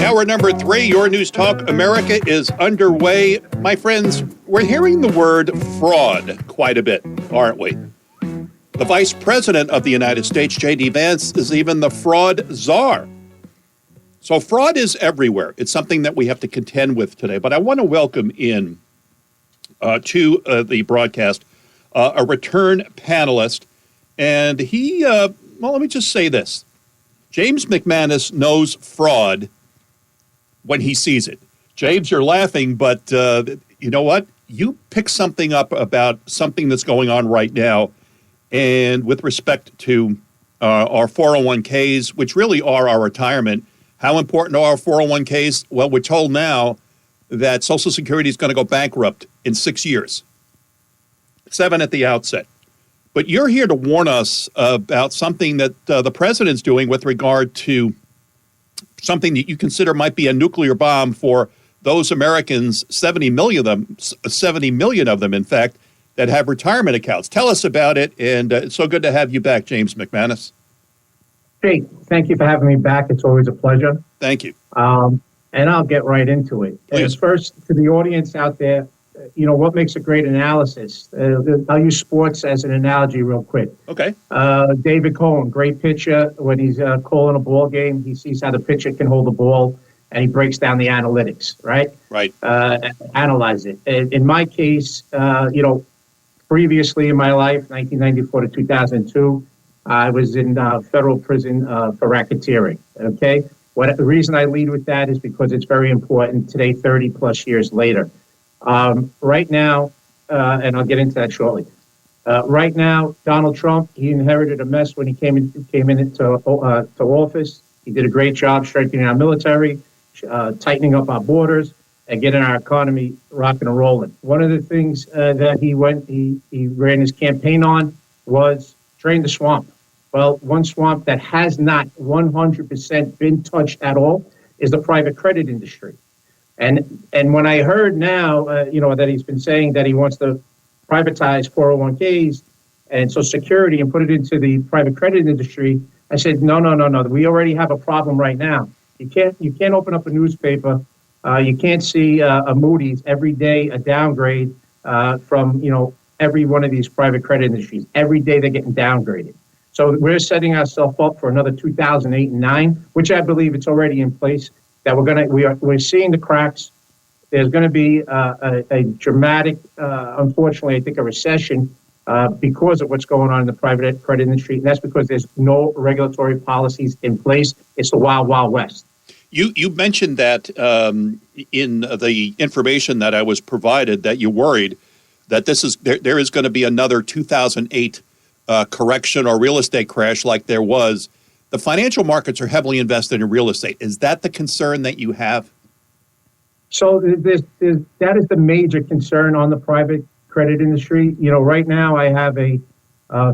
Hour number 3, Your News Talk America is underway. My friends, we're hearing the word fraud quite a bit, aren't we? The Vice President of the United States, J.D. Vance, is even the fraud czar. So fraud is everywhere. It's something that we have to contend with today. But I want to welcome in to the broadcast a return panelist. And he, let me just say this. James McManus knows fraud when he sees it. James, you're laughing, but you know what? You pick something up about something that's going on right now. And with respect to our 401ks, which really are our retirement, how important are our 401ks? Well, we're told now that Social Security is going to go bankrupt in 6 years. 7 at the outset. But you're here to warn us about something that the president's doing with regard to something that you consider might be a nuclear bomb for those Americans, 70 million of them, in fact, that have retirement accounts. Tell us about it, and it's so good to have you back, James McManus. Hey, thank you for having me back. It's always a pleasure. Thank you. And I'll get right into it. Please. First, to the audience out there, what makes a great analysis? I'll use sports as an analogy real quick. Okay. David Cohen, great pitcher. When he's calling a ball game, he sees how the pitcher can hold the ball, and he breaks down the analytics, right? Right. Analyze it. In my case, previously in my life, 1994 to 2002, I was in federal prison for racketeering, okay? The reason I lead with that is because it's very important today, 30 plus years later. Right now, and I'll get into that shortly. Right now, Donald Trump, he inherited a mess when he came into office. He did a great job strengthening our military, tightening up our borders, and getting our economy rocking and rolling. One of the things that he ran his campaign on was drain the swamp. Well, one swamp that has not 100% been touched at all is the private credit industry. And when I heard now, that he's been saying that he wants to privatize 401ks and Social Security and put it into the private credit industry, I said, no. We already have a problem right now. You can't open up a newspaper. You can't see a Moody's every day, a downgrade from, every one of these private credit industries. Every day they're getting downgraded. So we're setting ourselves up for another 2008 and 9, which I believe it's already in place, that we're seeing the cracks. There's going to be a dramatic, unfortunately, I think a recession because of what's going on in the private credit industry. And that's because there's no regulatory policies in place. It's the wild, wild west. You mentioned that in the information that I was provided, that you worried that there is going to be another 2008 correction or real estate crash like there was. The financial markets are heavily invested in real estate. Is that the concern that you have? So that is the major concern on the private credit industry. Right now I have a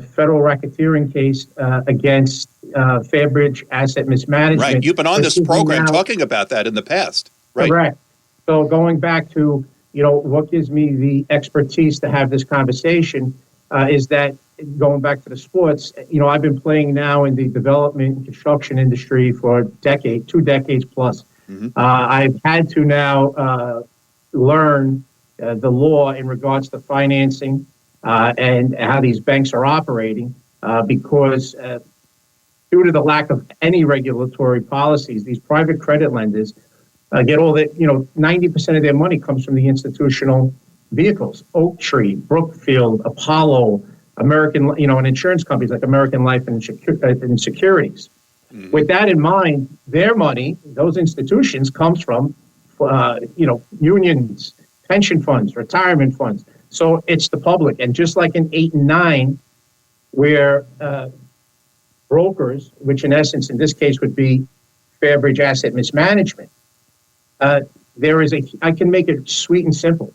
federal racketeering case against Fairbridge asset mismanagement. Right. You've been on this program talking about that in the past. Right. Correct. So going back to, what gives me the expertise to have this conversation is that going back to the sports, I've been playing now in the development and construction industry for 2 decades plus. Mm-hmm. I've had to now learn the law in regards to financing and how these banks are operating because due to the lack of any regulatory policies, these private credit lenders get all that, 90% of their money comes from the institutional vehicles, Oaktree, Brookfield, Apollo, American, and insurance companies like American Life and Securities. Mm-hmm. With that in mind, their money, those institutions, comes from, unions, pension funds, retirement funds. So it's the public. And just like in 8 and 9, where brokers, which in essence, in this case, would be Fairbridge Asset Mismanagement, I can make it sweet and simple.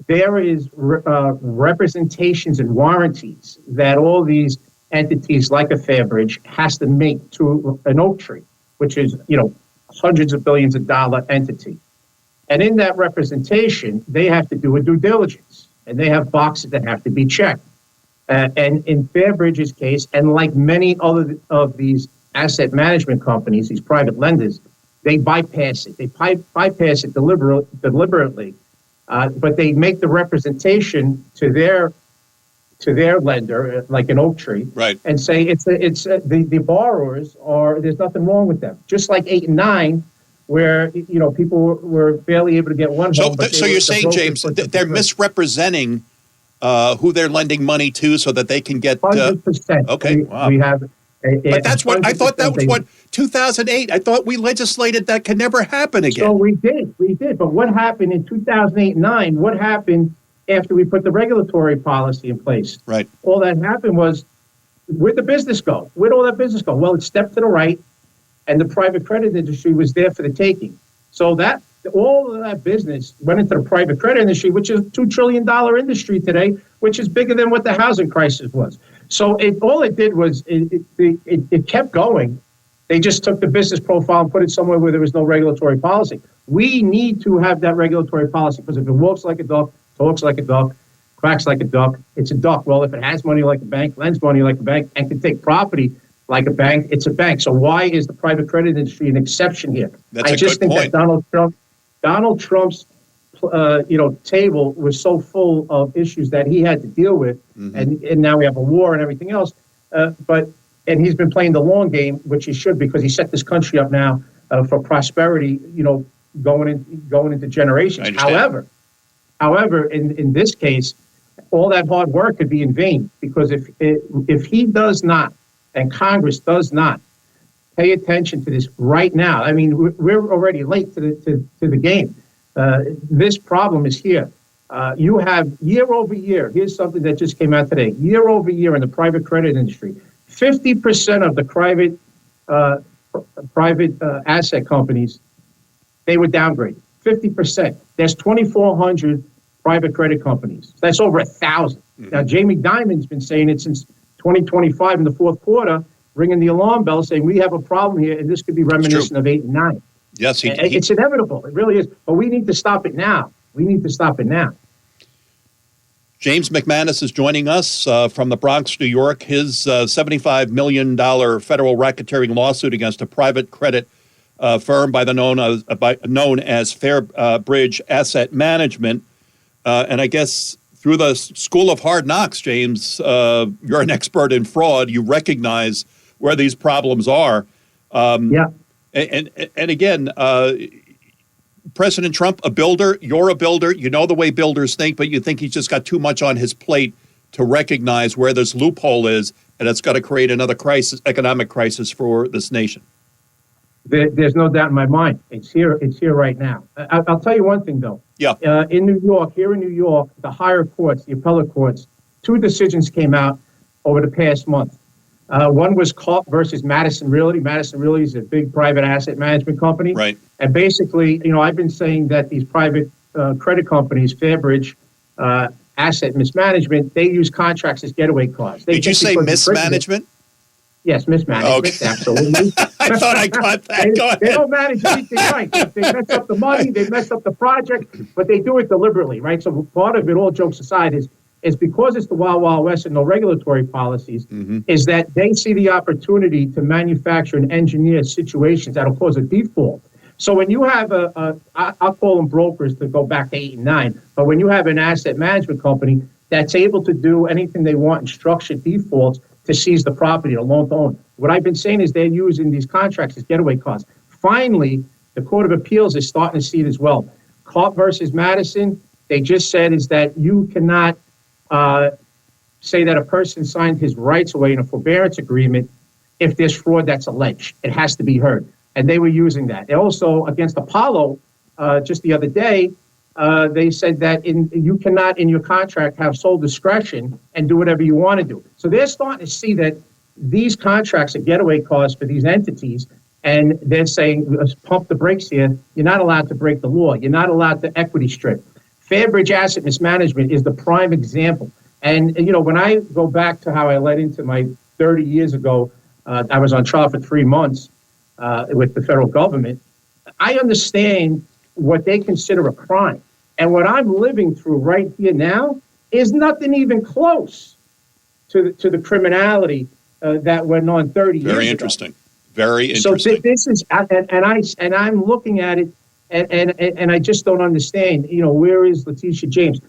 There is representations and warranties that all these entities like a Fairbridge has to make to an Oaktree, which is, hundreds of billions of dollar entity. And in that representation, they have to do a due diligence, and they have boxes that have to be checked. And in Fairbridge's case, and like many other of these asset management companies, these private lenders, they bypass it. They bypass it deliberately, but they make the representation to their lender, like an Oak Tree, Right. and say the borrowers are, there's nothing wrong with them. Just like 8 and 9, where people were barely able to get one home. So you're saying, James, they're misrepresenting who they're lending money to so that they can get 100%. Okay, wow. We have. But that's what I thought. That was what 2008. I thought we legislated that can never happen again. So we did. But what happened in 2008 and 9? What happened after we put the regulatory policy in place? Right. All that happened was, where'd the business go? Where'd all that business go? Well, it stepped to the right, and the private credit industry was there for the taking. So that all of that business went into the private credit industry, which is a $2 trillion industry today, which is bigger than what the housing crisis was. So all it did was it kept going. They just took the business profile and put it somewhere where there was no regulatory policy. We need to have that regulatory policy, because if it walks like a duck, talks like a duck, quacks like a duck, it's a duck. Well, if it has money like a bank, lends money like a bank, and can take property like a bank, it's a bank. So why is the private credit industry an exception here? That's I just think point. that Donald Trump's table was so full of issues that he had to deal with, and now we have a war and everything else. And he's been playing the long game, which he should, because he set this country up now for prosperity, going into generations. However, in this case, all that hard work could be in vain, because if he does not, and Congress does not, pay attention to this right now. I mean, we're already late to the game. This problem is here. You have year over year. Here's something that just came out today. Year over year in the private credit industry, 50% of the private asset companies, they were downgraded. 50%. There's 2,400 private credit companies. That's over 1,000. Now, Jamie Dimon's been saying it since 2025 in the fourth quarter, ringing the alarm bell, saying we have a problem here, and this could be reminiscent of 8 and 9. Yes, it's inevitable. It really is. But we need to stop it now. James McManus is joining us from the Bronx, New York. His $75 million federal racketeering lawsuit against a private credit firm known as Fairbridge Asset Management. And I guess through the School of Hard Knocks, James, you're an expert in fraud. You recognize where these problems are. Yeah. And again, President Trump, a builder, you're a builder, you know the way builders think, but you think he's just got too much on his plate to recognize where this loophole is, and it's got to create another economic crisis for this nation. There's no doubt in my mind. It's here right now. I'll tell you one thing, though. Yeah. In New York, the higher courts, the appellate courts, 2 decisions came out over the past month. One was Kauff versus Madison Realty. Madison Realty is a big private asset management company. Right. And basically, I've been saying that these private credit companies, Fairbridge, asset mismanagement, they use contracts as getaway cars. Did you say mismanagement? Yes, mismanagement, okay. Absolutely. I thought I got that. Go ahead. They don't manage anything right. They mess up the money, they mess up the project, but they do it deliberately, right? So part of it, all jokes aside, is because it's the Wild Wild West and no regulatory policies, is that they see the opportunity to manufacture and engineer situations that'll cause a default. So when you have I'll call them brokers to go back to 8 and 9, but when you have an asset management company that's able to do anything they want in structured defaults to seize the property, or loan to own. What I've been saying is they're using these contracts as getaway cars. Finally, the Court of Appeals is starting to see it as well. Kauff versus Madison, they just said is that you cannot say that a person signed his rights away in a forbearance agreement if there's fraud that's alleged. It has to be heard. And they were using that. And also, against Apollo, just the other day, they said that you cannot, in your contract, have sole discretion and do whatever you want to do. So they're starting to see that these contracts are getaway cars for these entities, and they're saying, let's pump the brakes here. You're not allowed to break the law. You're not allowed to equity strip. Fairbridge Asset Mismanagement is the prime example. And, when I go back to how I led into my 30 years ago, I was on trial for 3 months with the federal government. I understand what they consider a crime. And what I'm living through right here now is nothing even close to the criminality that went on 30 years ago. Very interesting. Very interesting. So this is, and I'm looking at it, and I just don't understand. Where is Letitia James?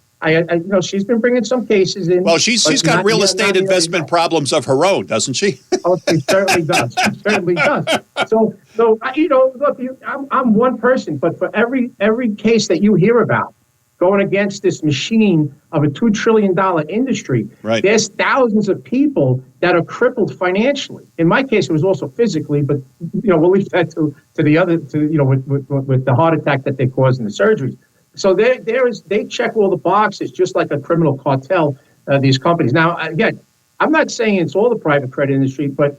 She's been bringing some cases in. Well, she's got real estate investment problems of her own, doesn't she? Oh, she certainly does. She certainly does. So look, I'm one person, but for every case that you hear about going against this machine of a $2 trillion industry, right, there's thousands of people that are crippled financially. In my case, it was also physically, but we'll leave that to the other, with the heart attack that they caused in the surgeries. So they check all the boxes, just like a criminal cartel. These companies. Now, again, I'm not saying it's all the private credit industry, but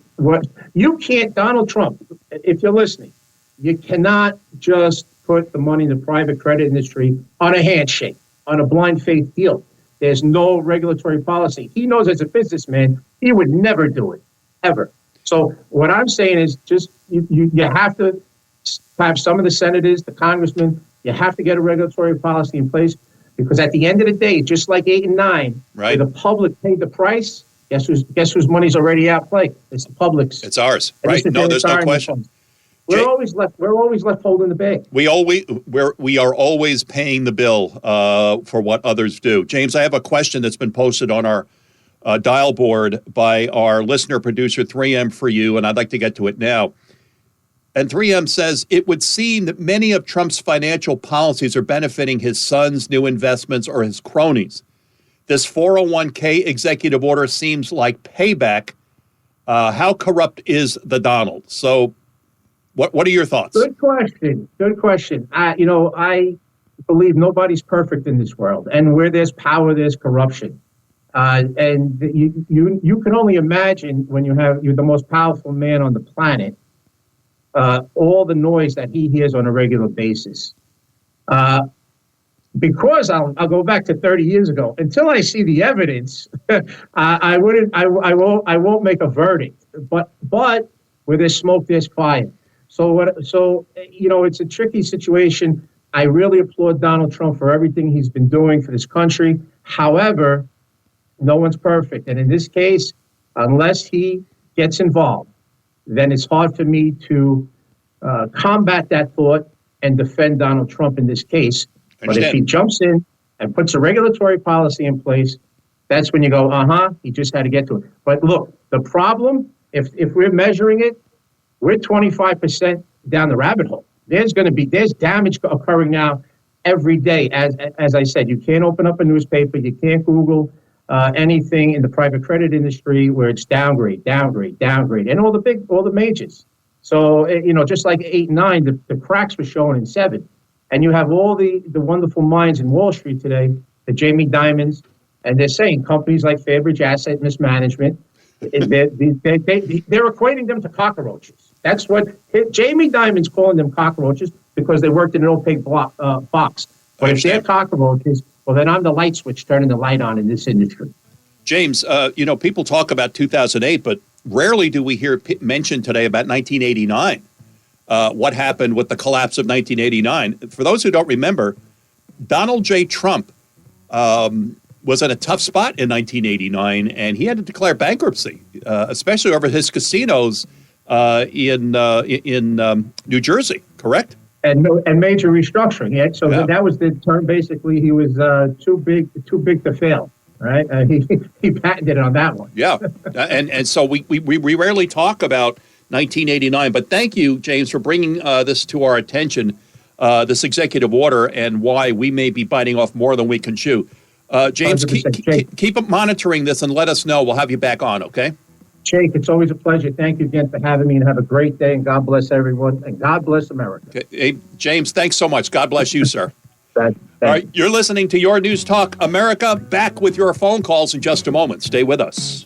Donald Trump, if you're listening, you cannot just put the money in the private credit industry on a handshake, on a blind faith deal. There's no regulatory policy. He knows as a businessman, he would never do it, ever. So what I'm saying is just you have to have some of the senators, the congressmen, you have to get a regulatory policy in place, because at the end of the day, just like 8 and 9, right, where the public paid the price, guess whose money's already out play? It's the public's. It's ours, right? No, there's no question. We're always left holding the bag. We are always paying the bill for what others do. James, I have a question that's been posted on our dial board by our listener producer 3M for you, and I'd like to get to it now. And 3M says, it would seem that many of Trump's financial policies are benefiting his son's new investments or his cronies. This 401k executive order seems like payback. How corrupt is the Donald? So what are your thoughts? Good question. I believe nobody's perfect in this world. And where there's power, there's corruption. And you can only imagine when you're the most powerful man on the planet, all the noise that he hears on a regular basis. Because I'll go back to 30 years ago. Until I see the evidence, I won't make a verdict. But where there's smoke, there's fire. So it's a tricky situation. I really applaud Donald Trump for everything he's been doing for this country. However, no one's perfect, and in this case, unless he gets involved, then it's hard for me to combat that thought and defend Donald Trump in this case. But if he jumps in and puts a regulatory policy in place, that's when you go, he just had to get to it. But look, the problem, if we're measuring it, we're 25% down the rabbit hole. There's damage occurring now every day. As I said, you can't open up a newspaper, you can't Google anything in the private credit industry where it's downgrade, and all the majors. So just like 8 and 9, the cracks were showing in 7. And you have all the wonderful minds in Wall Street today, the Jamie Dimons, and they're saying companies like Fairbridge Asset Mismanagement, they're equating them to cockroaches. That's what Jamie Dimon's calling them, cockroaches, because they worked in an opaque box. But if they're cockroaches, well, then I'm the light switch turning the light on in this industry. James, people talk about 2008, but rarely do we hear mentioned today about 1989. What happened with the collapse of 1989. For those who don't remember, Donald J. Trump was in a tough spot in 1989, and he had to declare bankruptcy, especially over his casinos in New Jersey, correct? And major restructuring. That was the term. Basically, he was too big to fail. Right? He patented it on that one. Yeah, and so we rarely talk about 1989. But thank you, James, for bringing this to our attention, this executive order, and why we may be biting off more than we can chew. James, keep monitoring this and let us know. We'll have you back on, okay? Jake, it's always a pleasure. Thank you again for having me, and have a great day, and God bless everyone, and God bless America. Okay. Hey, James, thanks so much. God bless you, sir. Thank All right, you're listening to Your News Talk America. Back with your phone calls in just a moment. Stay with us.